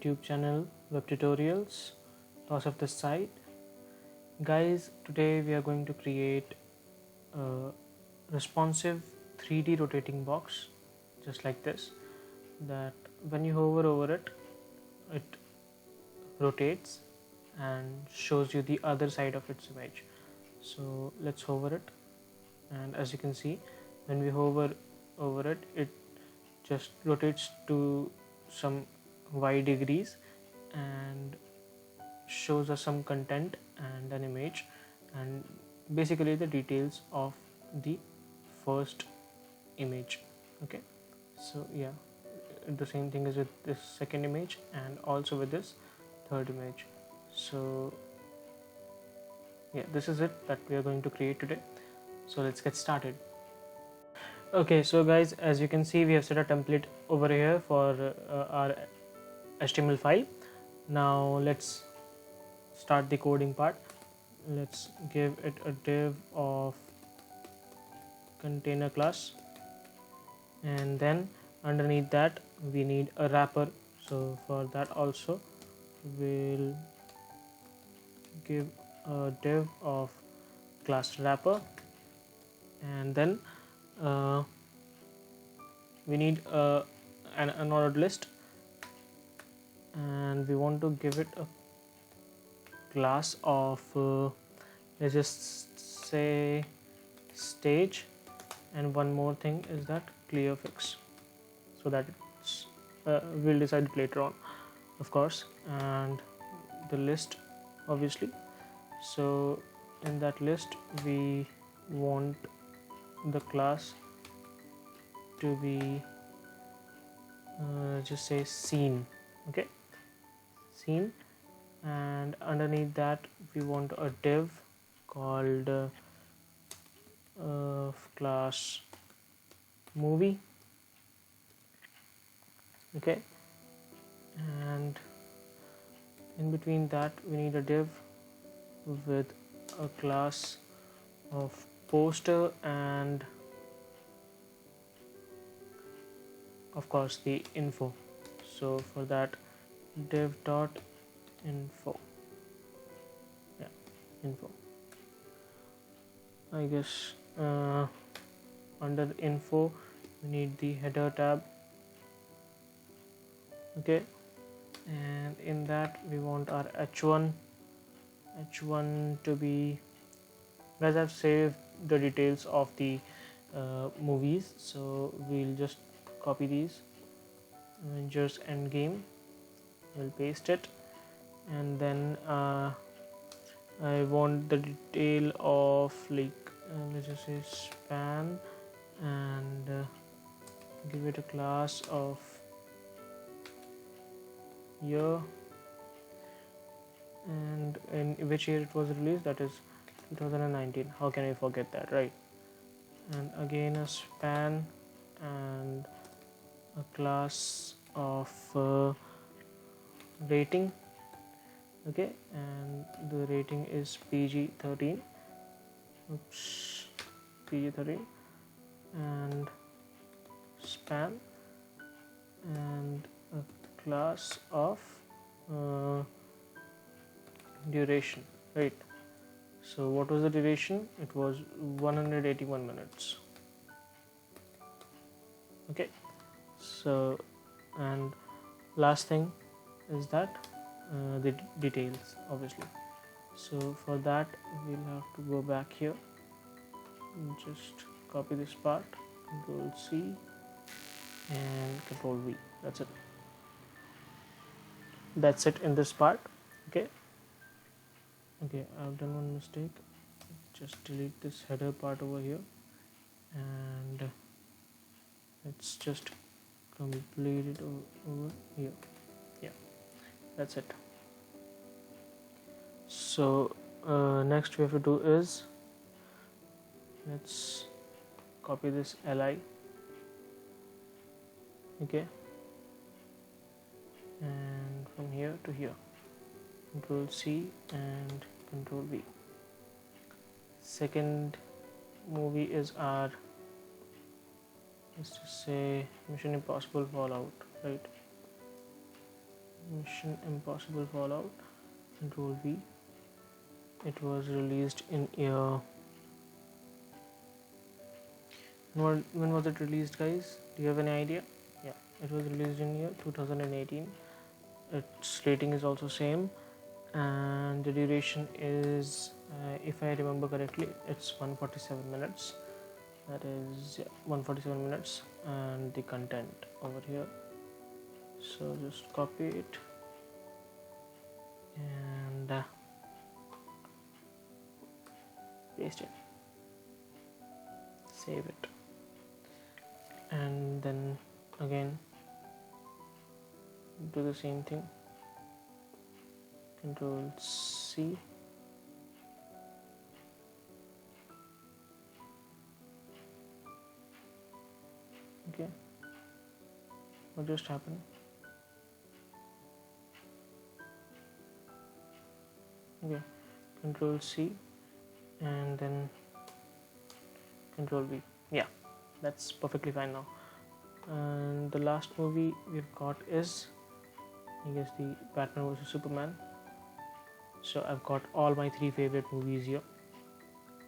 YouTube channel Web Tutorials, Loss of the Site. Guys, today we are going to create a responsive 3D rotating box just like this, that when you hover over it, it rotates and shows you the other side of its image. So let's hover it, and as you can see, when we hover over it, it just rotates to some y degrees and shows us some content and an image and basically the details of the first image. Okay, so yeah, the same thing is with this second image and also with this third image. So yeah, this is it that we are going to create today. So let's get started. Okay, so guys, as you can see, we have set a template over here for our HTML file. Now let's start the coding part. Let's give it a div of container class, and then underneath that we need a wrapper. So for that also we'll give a div of class wrapper, and then we need an ordered list, and we want to give it a class of let's just say stage, and one more thing is that clear fix, so that it's we'll decide it later on, of course, and the list obviously. So in that list we want the class to be just say scene. Okay, scene, and underneath that we want a div called class movie. Okay, and in between that we need a div with a class of poster and of course the info. So for that, div dot info. Yeah, info. I guess under info we need the header tab. Okay, and in that we want our h1 to be, guys, I've saved the details of the movies, so we'll just copy these. Avengers Endgame, we'll paste it, and then I want the detail of like let's just say span, and give it a class of year, and in which year it was released, that is 2019. How can I forget that, right? And again a span and a class of rating. Okay, and the rating is PG-13. Oops, PG-13, and span and a class of duration, right? So what was the duration? It was 181 minutes. Okay, so and last thing is that the details obviously. So for that we'll have to go back here and just copy this part, Ctrl C and Ctrl V. That's it in this part. Okay, I've done one mistake. Just delete this header part over here, and let's just complete it over here. Yeah, that's it. So next we have to do is, let's copy this li. Okay, and from here to here, Ctrl C and Ctrl V. Second movie is our, let's just say, Mission Impossible Fallout, right? Mission Impossible Fallout. Control V. It was released in year. When was it released, guys? Do you have any idea? Yeah, it was released in year 2018. Its rating is also same, and the duration is, if I remember correctly, it's 147 minutes. That is 147 minutes, and the content over here. So just copy it and paste it. Save it, and then again do the same thing. Control C. Okay, what just happened? Okay, Control C and then Control V. Yeah, that's perfectly fine now. And the last movie we've got is, I guess, the Batman vs Superman. So I've got all my 3 favorite movies here.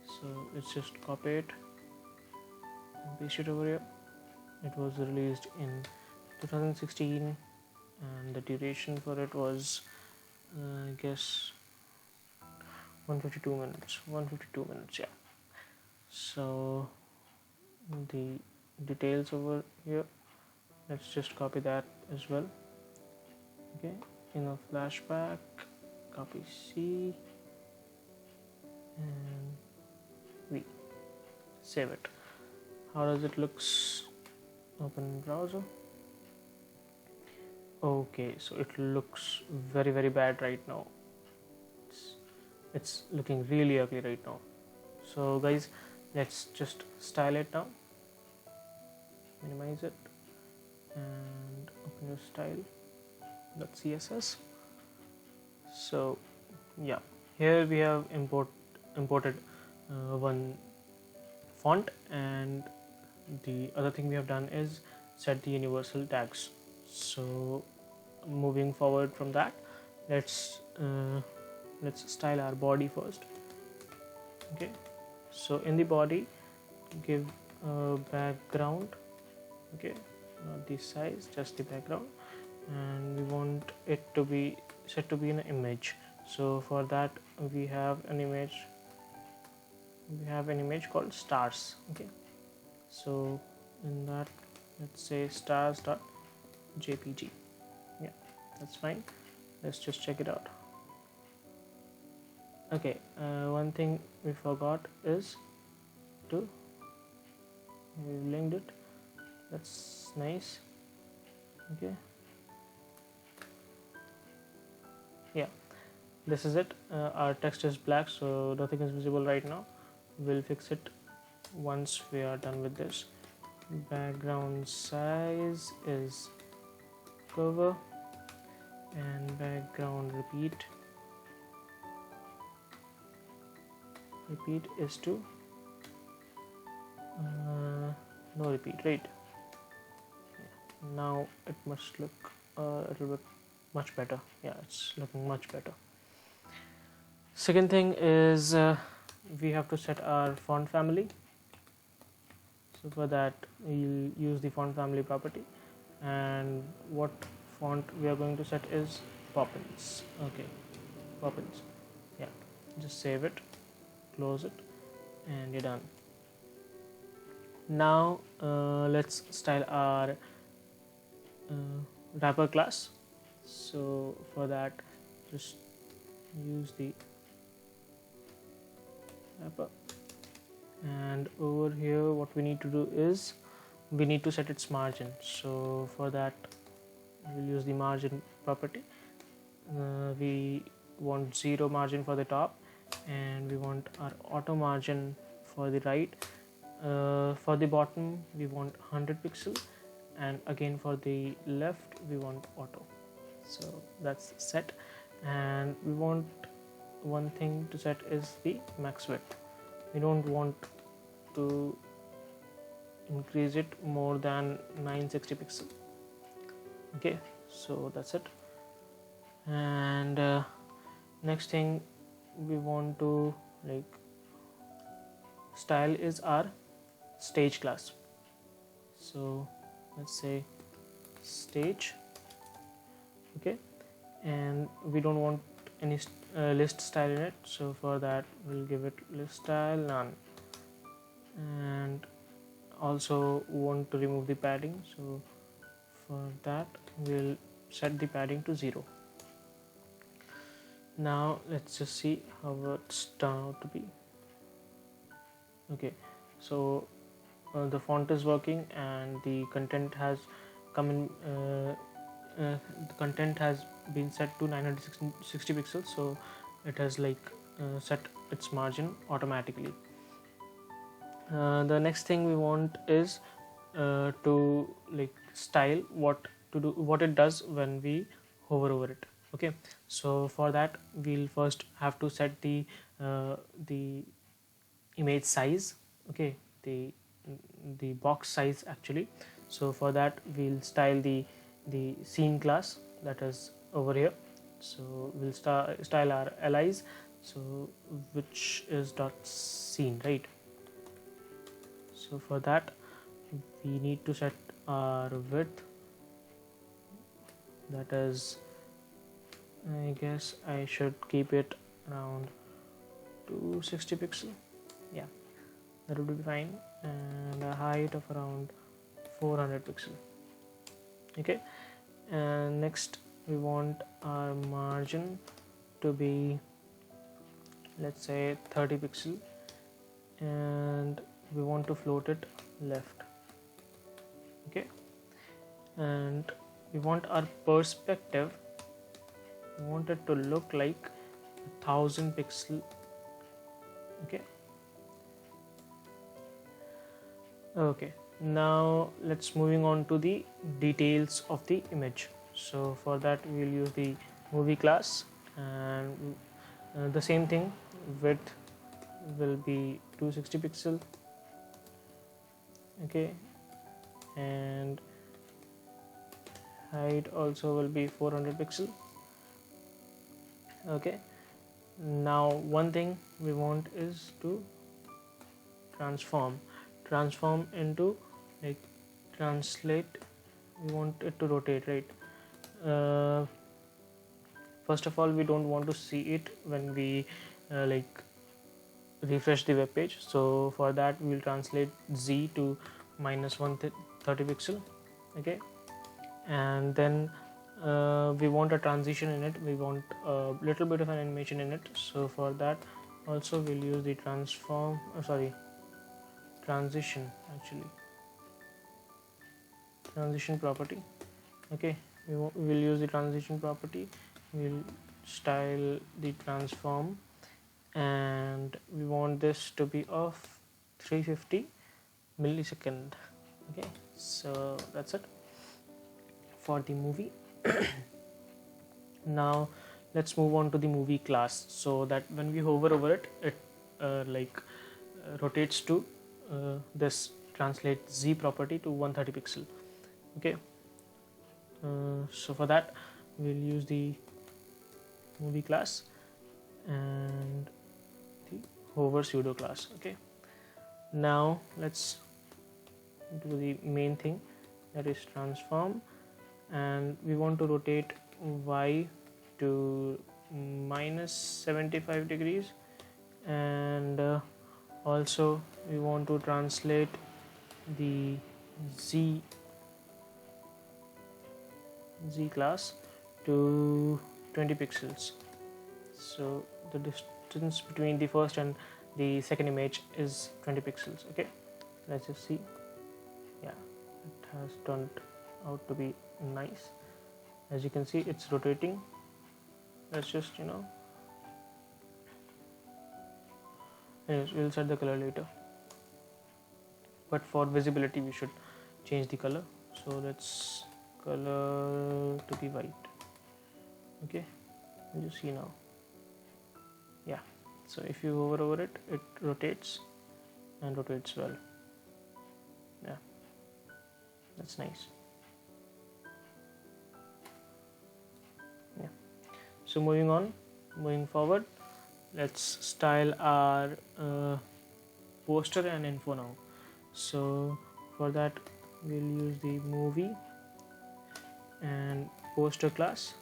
So let's just copy it and paste it over here. It was released in 2016 and the duration for it was, I guess, 152 minutes. 152 minutes, yeah. So the details over here, let's just copy that as well. Okay, in a flashback, copy C and V. Save it. How does it looks? Open browser. Okay, so it looks very bad right now. It's looking really ugly right now. So guys, let's just style it now. Minimize it and open your style.css. So yeah, here we have imported one font, and the other thing we have done is set the universal tags. So moving forward from that, let's style our body first. Okay, so in the body, give a background. Okay, not the size, just the background, and we want it to be set to be an image. So for that we have an image called stars. Okay, so in that, let's say stars.jpg. Yeah, that's fine. Let's just check it out. Okay, one thing we forgot is we linked it. That's nice. Okay, yeah, this is it. Our text is black, so nothing is visible right now. We'll fix it once we are done with this. Background size is cover, and background repeat is to no repeat, right? Yeah. Now it must look a little bit much better. Yeah, it's looking much better. Second thing is we have to set our font family. So for that we'll use the font family property, and what font we are going to set is Poppins. Okay, Poppins. Yeah, just save it, close it, and you're done. Now let's style our wrapper class. So for that, just use the wrapper, and over here what we need to do is we need to set its margin. So for that we'll use the margin property. We want 0 margin for the top, and we want our auto margin for the right. For the bottom we want 100 pixel, and again for the left we want auto. So that's set, and we want one thing to set is the max width. We don't want to increase it more than 960 pixel. Okay, so that's it. And next thing we want to like style is our stage class. So let's say stage. Okay, and we don't want any list style in it, so for that we'll give it list style none. And also want to remove the padding, so for that we'll set the padding to 0. Now let's just see how it's turned out to be. Okay, so the font is working and the content has come in. The content has been set to 960 pixels, so it has like set its margin automatically. The next thing we want is to like style what it does when we hover over it. Okay, so for that we'll first have to set the image size. Okay, the box size actually. So for that we'll style the scene class that is over here. So we'll style our allies, so which is dot scene, right? So for that we need to set our width, that is, I guess I should keep it around 260 pixel. Yeah, that would be fine. And a height of around 400 pixel. Okay, and next we want our margin to be, let's say, 30 pixel, and we want to float it left. Okay, and we want our perspective, we want it to look like 1000 pixel. Okay, now let's moving on to the details of the image. So for that we'll use the movie class, and the same thing, width will be 260 pixel. Okay, and height also will be 400 pixel. Okay, now one thing we want is to transform into like translate. We want it to rotate, right? First of all, we don't want to see it when we like refresh the web page, so for that we'll translate z to minus 130 pixel. Okay, and then we want a transition in it, we want a little bit of an animation in it, so for that also we'll use the transition property. Okay, we will use the transition property, we'll style the transform, and we want this to be of 350 millisecond. Okay, so that's it for the movie. Now let's move on to the movie class, so that when we hover over it, it rotates to this translate z property to 130 pixel. Okay, so for that we'll use the movie class and the hover pseudo class. Okay, now let's do the main thing, that is transform, and we want to rotate y to minus 75 degrees, and also we want to translate the z class to 20 pixels. So the distance between the first and the second image is 20 pixels. Okay, let's just see. Yeah, it has turned out to be nice. As you can see, it's rotating. Let's just anyways, we'll set the color later, but for visibility we should change the color. So let's color to be white. Okay, you see now. Yeah, so if you hover over it, it rotates and rotates well. Yeah, that's nice. Yeah, So moving forward, let's style our poster and info now. So for that we'll use the movie and poster class,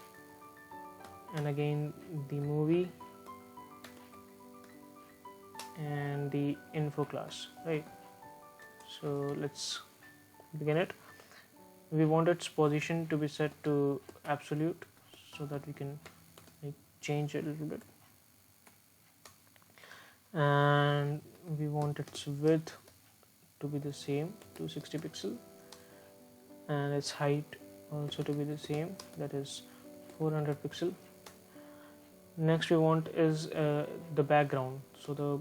and again the movie and the info class, right? So let's begin it. We want its position to be set to absolute so that we can change it a little bit, and we want its width to be the same, 260 pixel, and its height also to be the same, that is 400 pixel. Next we want is the background. So the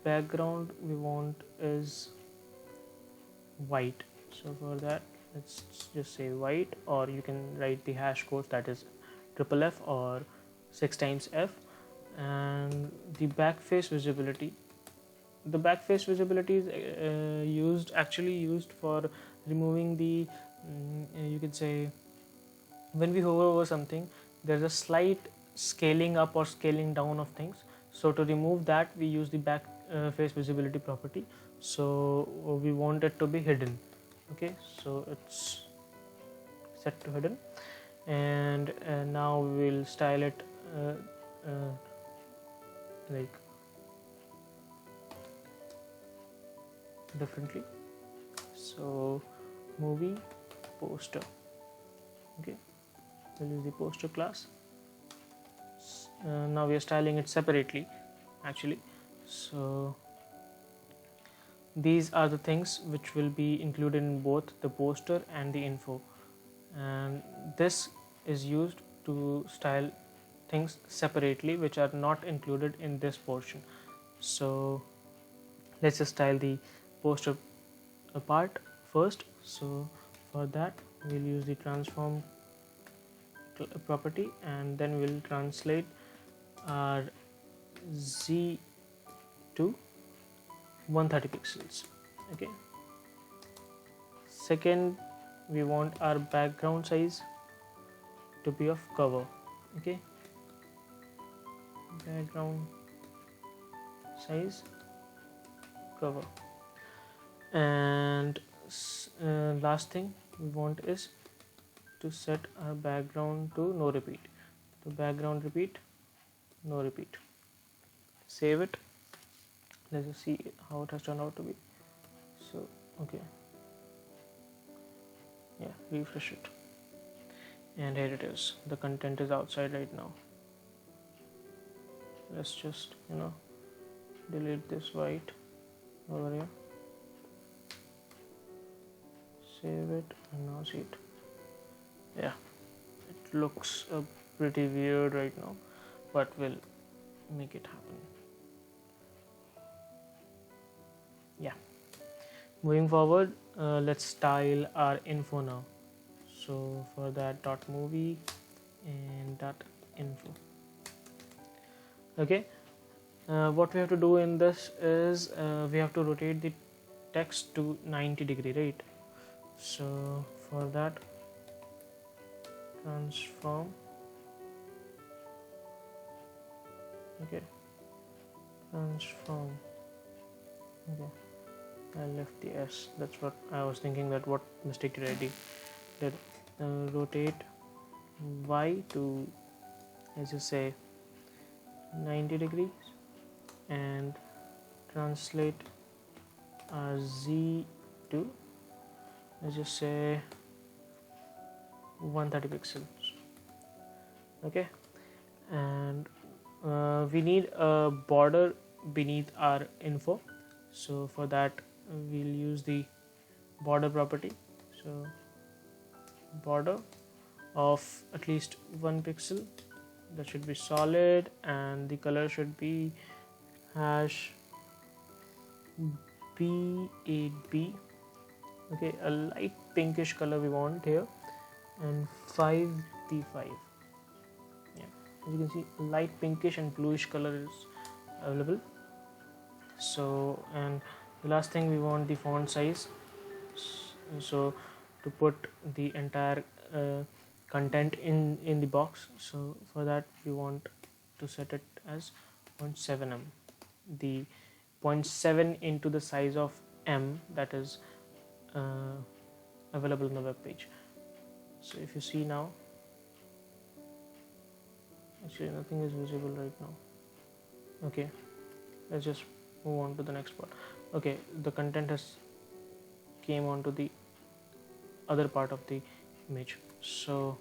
background we want is white. So for that let's just say white, or you can write the hash codes, that is F or 6 times F. And the back face visibility, is used for removing the you can say when we hover over something, there's a slight scaling up or scaling down of things. So to remove that, we use the back face visibility property. So we want it to be hidden. Okay, so it's set to hidden, and now we'll style it like differently. So movie poster. Okay, we'll use the poster class. Now we are styling it separately actually. So these are the things which will be included in both the poster and the info, and this is used to style things separately which are not included in this portion. So let's just style the poster part first. So for that we'll use the transform property, and then we'll translate our Z to 130 pixels. Okay, second we want our background size to be of cover. Okay, background size cover, and last thing we want is to set our background to no repeat. So background repeat, no repeat. Save it. Let's just see how it has turned out to be. So okay, yeah, refresh it, and here it is. The content is outside right now. Let's just delete this white over here, save it, and now see it. Yeah, it looks pretty weird right now, but we'll make it happen. Yeah, moving forward, let's style our info now. So for that, dot movie and dot info. Okay, what we have to do in this is we have to rotate the text to 90 degree, right? So for that, transform. Okay, transform. Okay, I left the S. That's what I was thinking, that what mistake did I did. Rotate Y to, let's just say 90 degrees, and translate Z to, let's just say 130 pixels. Okay, and we need a border beneath our info. So for that we'll use the border property. So border of at least 1 pixel, that should be solid, and the color should be hash B8B. Okay, a light pinkish color we want here, and 5B5. Yeah, as you can see, light pinkish and bluish color is available. So, and the last thing, we want the font size. So to put the entire content in the box. So for that we want to set it as 0.7 m, the 0.7 into the size of m that is available on the web page. So if you see now, actually nothing is visible right now. Okay, let's just move on to the next part. Okay, the content has came onto the other part of the image, so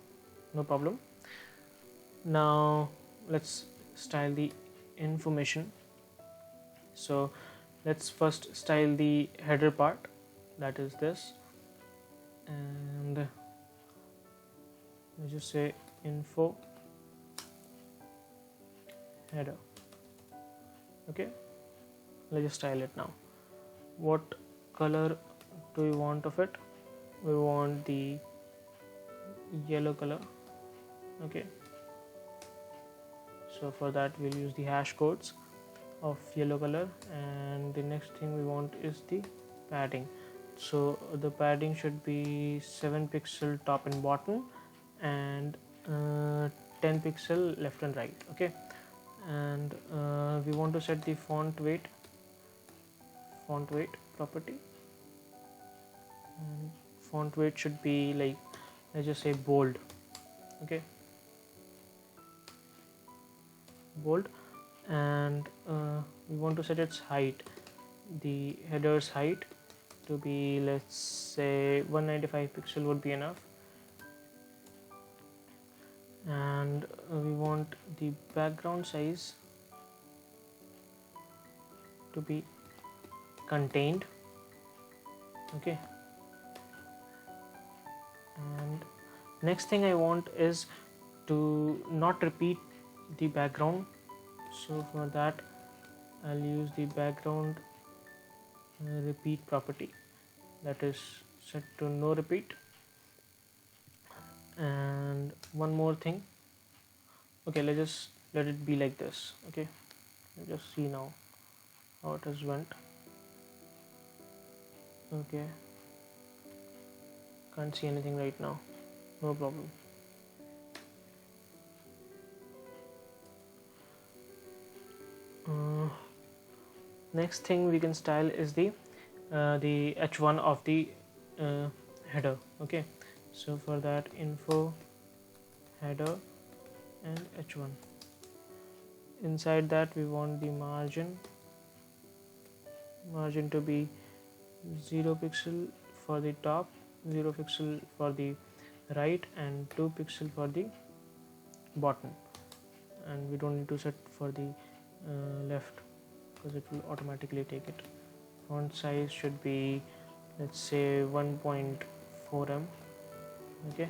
no problem. Now let's style the information. So let's first style the header part, that is this, and let's just say info header. Okay, let's just style it now. What color do we want of it? We want the yellow color. Okay, so for that we'll use the hash codes of yellow color, and the next thing we want is the padding. So the padding should be 7 pixel top and bottom, and 10 pixel left and right. Okay, and we want to set the font weight property, and font weight should be like, let's just say bold. Okay, bold. And we want to set its height, the header's height, to be, let's say 195 pixel would be enough. And we want the background size to be contained. Okay, and next thing I want is to not repeat the background. So for that I'll use the background repeat property, that is set to no repeat. And one more thing, okay, let it be like this. Okay, let's just see now how it has went. Okay, can't see anything right now, no problem. Next thing we can style is the h1 of the header. Okay, so for that info header and h1. Inside that we want the margin to be 0 pixel for the top, 0 pixel for the right, and 2 pixel for the bottom. And we don't need to set for the left, because it will automatically take it. Font size should be, let's say 1.4 m. Okay,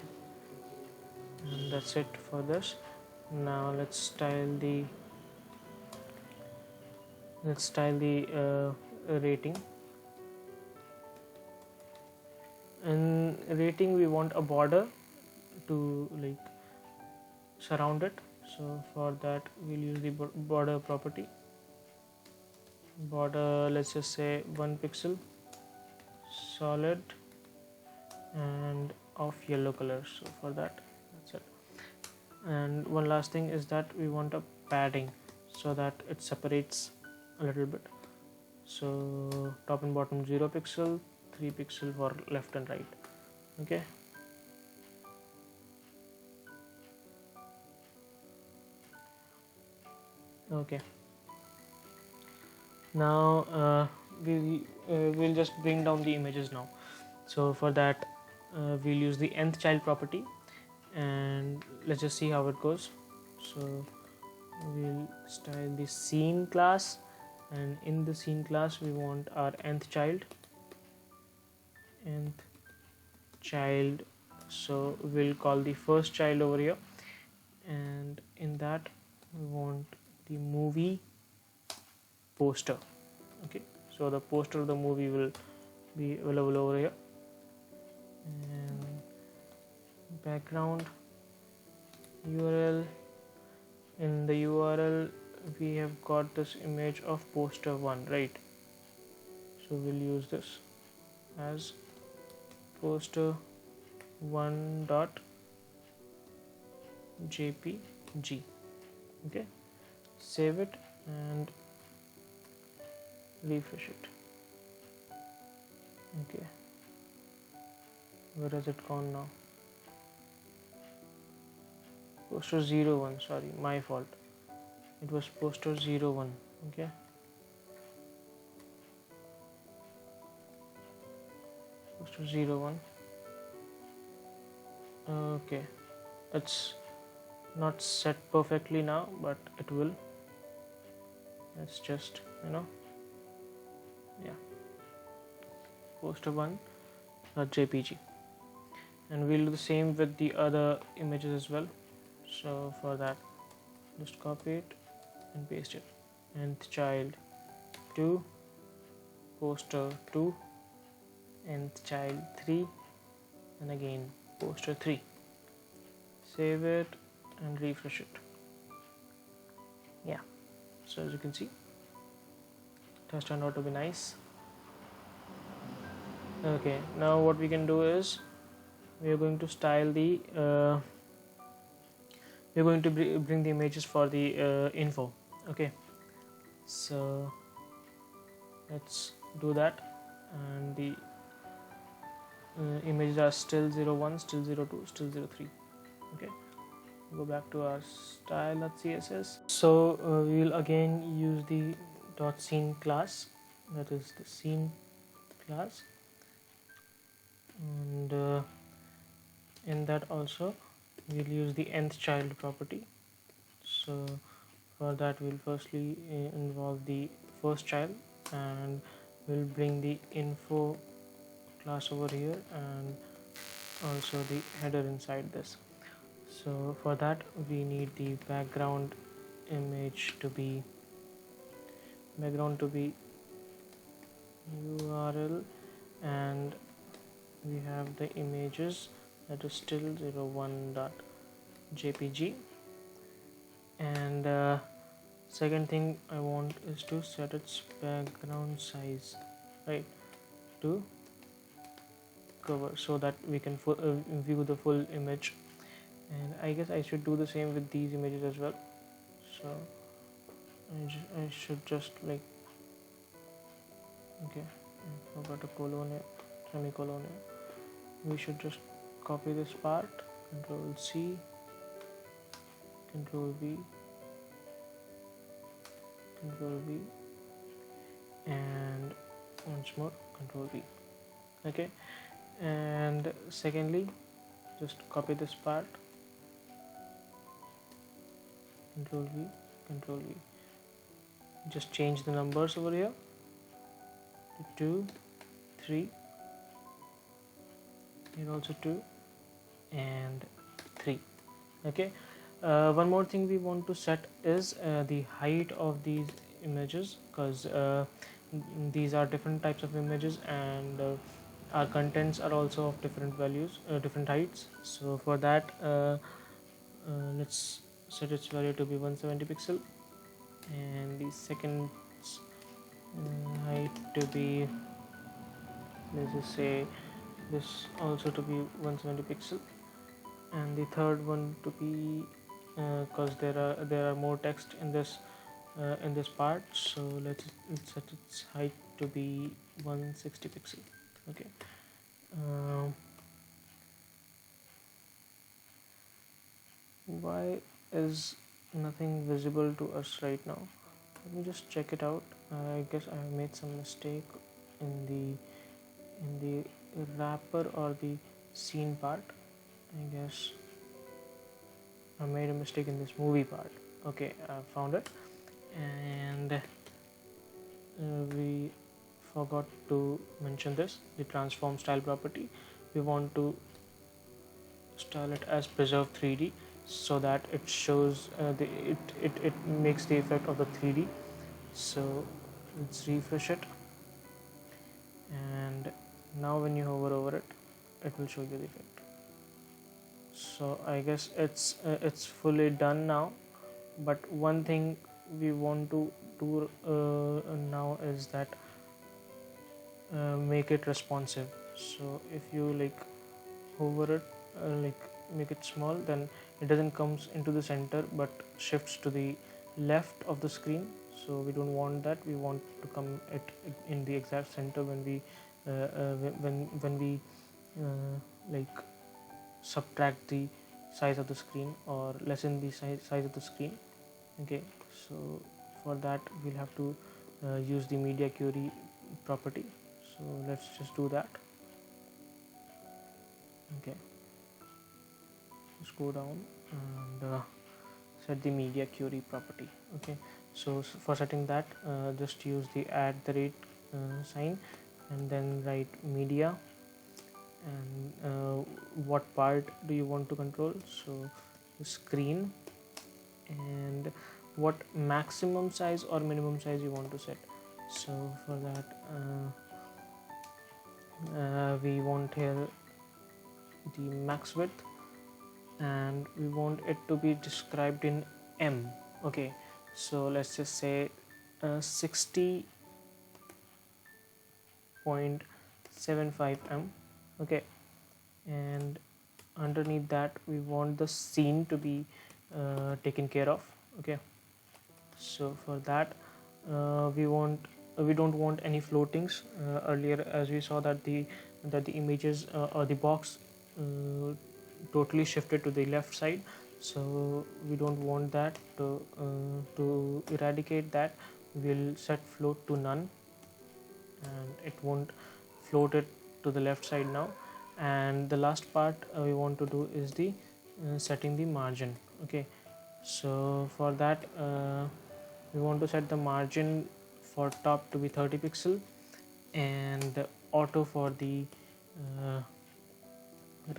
and that's it for this. Now let's style the rating. And rating, we want a border to like surround it. So for that we'll use the border property. Border, let's just say 1 pixel, solid, and of yellow color. So for that, that's it. And one last thing is that we want a padding so that it separates a little bit. So top and bottom 0 pixel, 3 pixel for left and right. Okay, okay. Now we'll just bring down the images now. So for that we'll use the nth child property, and let's just see how it goes. So we'll style the scene class, and in the scene class we want our nth child. So we'll call the first child over here, and in that we want the movie poster. Okay, so the poster of the movie will be available over here. And background URL, in the URL we have got this image of poster 1, right? So we'll use this as poster 1 dot jpg. Okay, save it and refresh it. Okay, where has it gone now? Poster 01, sorry, my fault. It was poster 01. Okay, poster 01. Okay, it's not set perfectly now, but it will. Let's just, yeah, poster 1 .jpg, and we'll do the same with the other images as well. So for that, just copy it and paste it. Nth child 2, poster 2, nth child 3, and again poster 3. Save it and refresh it. Yeah, so as you can see, it has turned out to be nice. Okay, now what we can do is we are going to style the we're going to bring the images for the info. Okay, so let's do that, and the images are still 01, still 02, still 03. Okay, go back to our style.css. So we will again use the .scene class, that is the scene class, and in that also we'll use the nth child property. So for that we'll firstly involve the first child, and we'll bring the info class over here and also the header inside this. So for that we need the background image to be URL, and we have the images that is still 01.jpg, and second thing I want is to set its background size right to cover so that we can view the full image. And I guess I should do the same with these images as well. So I should just like, okay, I forgot a colon here, semicolon here. We should just copy this part, Control C, Control V, Control V, and once more Control V. Okay, and secondly, just copy this part, Control V, Control V. Just change the numbers over here to 2, 3, here also 2 and 3. Okay, one more thing we want to set is the height of these images, because these are different types of images, and our contents are also of different values, different heights. So for that let's set its value to be 170 pixel, and the second height to be, let's just say this also to be 170 pixel, and the third one to be because there are more text in this part, so let's set its height to be 160 pixel. Okay, why is nothing visible to us right now? Let me just check it out. I guess I have made some mistake in the wrapper or the scene part. I guess I made a mistake in this movie part. Okay, I found it, and we forgot to mention this, the transform style property. We want to style it as preserve 3D so that it shows it makes the effect of the 3D. So let's refresh it, and now when you hover over it, it will show you the effect. So I guess it's fully done now, but one thing we want to do now is that make it responsive. So if you like hover it, like make it small, then it doesn't comes into the center but shifts to the left of the screen. So we don't want that. We want to come it in the exact center when we like subtract the size of the screen or lessen the size of the screen. Okay, so for that we'll have to use the media query property. So let's just do that. Okay, let's go down and set the media query property. Okay, so for setting that, just use the @ sign and then write media, and what part do you want to control. So the screen, and what maximum size or minimum size you want to set. So for that we want here the max width, and we want it to be described in M. Okay, so let's just say 60.75 M. Okay, and underneath that we want the scene to be taken care of. Okay, so for that we don't want any floatings. Earlier, as we saw, that the images or the box totally shifted to the left side, so we don't want that. To eradicate that, we'll set float to none, and it won't float it to the left side now. And the last part we want to do is the setting the margin. Okay, so for that we want to set the margin for top to be 30 pixel, and auto for the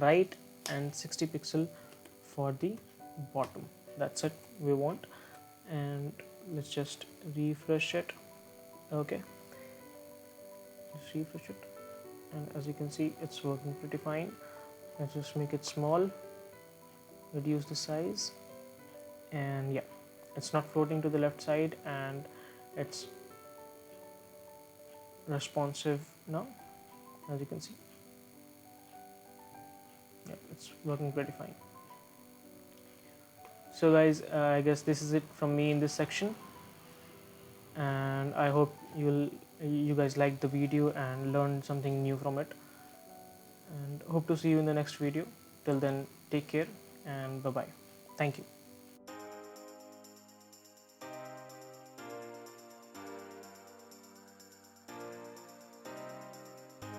right, and 60 pixel for the bottom. That's it we want, and let's just refresh it. Okay, just refresh it, and as you can see, it's working pretty fine. Let's just make it small, reduce the size, and yeah, it's not floating to the left side, and it's responsive now, as you can see. Yeah, it's working pretty fine. So guys, I guess this is it from me in this section, and I hope you guys liked the video and learned something new from it, and hope to see you in the next video. Till then, take care and bye bye. Thank you.